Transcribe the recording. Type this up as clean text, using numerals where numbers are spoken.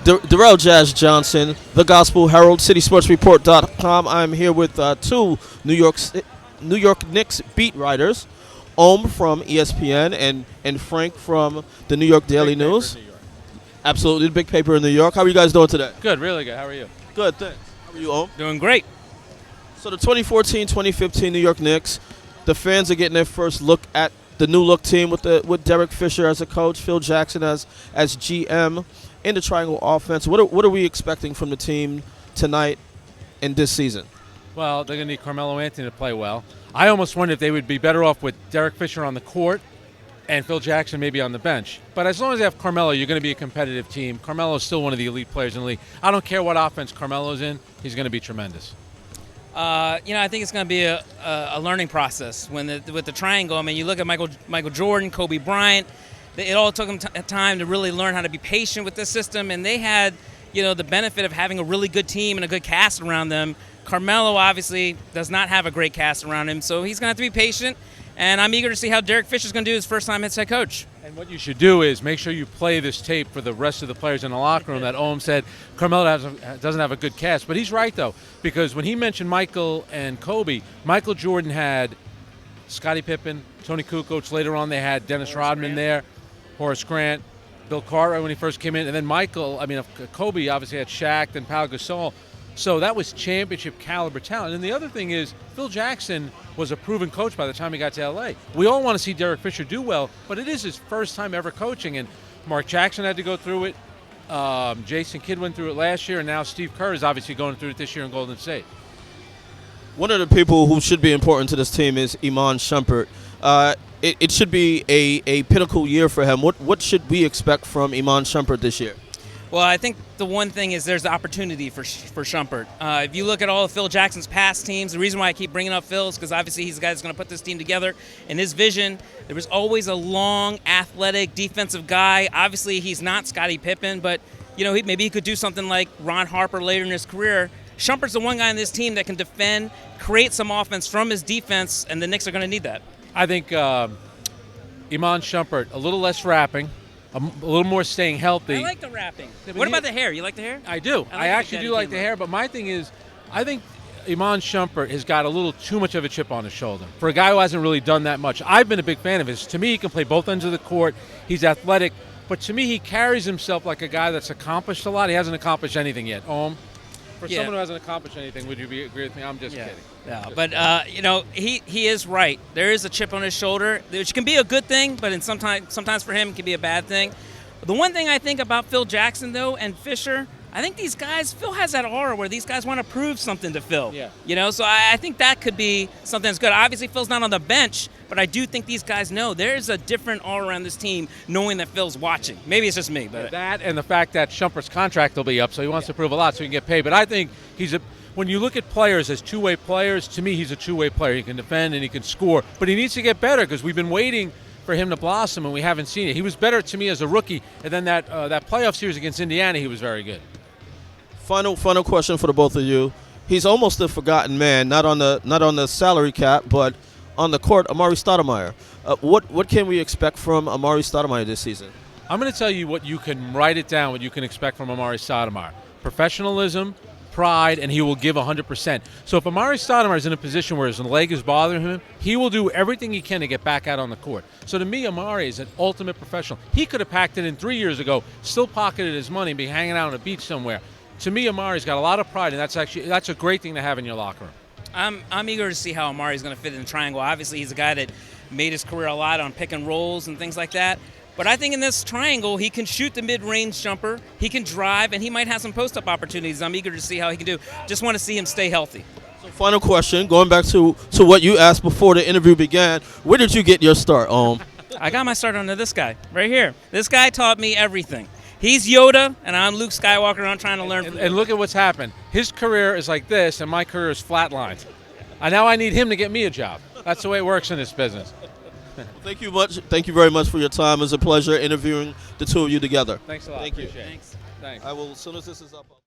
Darrell Jazz Johnson, The Gospel Herald, CitySportsReport.com. I'm here with two New York Knicks beat writers, Om from ESPN and Frank from the New York Daily News. Absolutely, the big paper in New York. How are you guys doing today? Good, really good. How are you? Good, thanks. How are you, Om? Doing great. So the 2014-2015 New York Knicks, the fans are getting their first look at the new look team with Derek Fisher as a coach, Phil Jackson as GM. In the triangle offense, what are we expecting from the team tonight and this season? Well, they're going to need Carmelo Anthony to play well. I almost wonder if they would be better off with Derek Fisher on the court and Phil Jackson maybe on the bench. But as long as they have Carmelo, you're going to be a competitive team. Carmelo is still one of the elite players in the league. I don't care what offense Carmelo's in. He's going to be tremendous. I think it's going to be a learning process with the triangle. I mean, you look at Michael Jordan, Kobe Bryant. It all took them time to really learn how to be patient with this system, and they had, the benefit of having a really good team and a good cast around them. Carmelo obviously does not have a great cast around him, so he's going to have to be patient, and I'm eager to see how Derek Fisher's going to do his first time as head coach. And what you should do is make sure you play this tape for the rest of the players in the locker room that Ohm said Carmelo doesn't have a good cast. But he's right, though, because when he mentioned Michael and Kobe, Michael Jordan had Scottie Pippen, Tony Kukoc. Later on they had Dennis Rodman there. Horace Grant, Bill Cartwright when he first came in, and then Kobe obviously had Shaq, then Pau Gasol. So that was championship caliber talent. And the other thing is, Phil Jackson was a proven coach by the time he got to LA. We all want to see Derek Fisher do well, but it is his first time ever coaching, and Mark Jackson had to go through it. Jason Kidd went through it last year, and now Steve Kerr is obviously going through it this year in Golden State. One of the people who should be important to this team is Iman Shumpert. It should be a pinnacle year for him. What should we expect from Iman Shumpert this year? Well, I think the one thing is there's the opportunity for Shumpert. If you look at all of Phil Jackson's past teams, the reason why I keep bringing up Phil is because obviously he's the guy that's going to put this team together. In his vision, there was always a long, athletic, defensive guy. Obviously, he's not Scottie Pippen, but maybe he could do something like Ron Harper later in his career. Shumpert's the one guy on this team that can defend, create some offense from his defense, and the Knicks are going to need that. I think Iman Shumpert, a little less rapping, a little more staying healthy. I like the rapping. What about the hair? You like the hair? I do. I actually do like the hair, but my thing is, I think Iman Shumpert has got a little too much of a chip on his shoulder. For a guy who hasn't really done that much, I've been a big fan of his. To me, he can play both ends of the court. He's athletic, but to me, he carries himself like a guy that's accomplished a lot. He hasn't accomplished anything yet. For someone who hasn't accomplished anything, would you agree with me? I'm just kidding. Yeah, but he is right. There is a chip on his shoulder, which can be a good thing, but sometimes for him it can be a bad thing. The one thing I think about Phil Jackson though and Fisher, I think these guys, Phil has that aura where these guys want to prove something to Phil. Yeah. So I think that could be something that's good. Obviously, Phil's not on the bench, but I do think these guys know there's a different aura around this team, knowing that Phil's watching. Maybe it's just me, but that and the fact that Shumpert's contract will be up, so he wants to prove a lot so he can get paid. But I think when you look at players as two-way players, to me he's a two-way player. He can defend and he can score, but he needs to get better because we've been waiting for him to blossom and we haven't seen it. He was better to me as a rookie, and then that playoff series against Indiana, he was very good. Final question for the both of you. He's almost a forgotten man, not on the salary cap, but on the court. Amar Stoudemire. What can we expect from Amar Stoudemire this season? I'm going to tell you what you can write it down. What you can expect from Amar Stoudemire: professionalism, pride, and he will give 100%. So if Amar Stoudemire is in a position where his leg is bothering him, he will do everything he can to get back out on the court. So to me, Amar is an ultimate professional. He could have packed it in 3 years ago, still pocketed his money, and be hanging out on a beach somewhere. To me, Amari's got a lot of pride, and that's a great thing to have in your locker room. I'm eager to see how Amari's going to fit in the triangle. Obviously, he's a guy that made his career a lot on pick and rolls and things like that. But I think in this triangle, he can shoot the mid-range jumper, he can drive, and he might have some post-up opportunities. I'm eager to see how he can do. Just want to see him stay healthy. So final question, going back to what you asked before the interview began, where did you get your start, I got my start under this guy right here. This guy taught me everything. He's Yoda, and I'm Luke Skywalker, and I'm trying to learn from him. And look at what's happened. His career is like this, and my career is flatlined. Now I need him to get me a job. That's the way it works in this business. Thank you much. Thank you very much for your time. It was a pleasure interviewing the two of you together. Thanks a lot. Thank you. Appreciate it. Thanks. I will, as soon as this is up.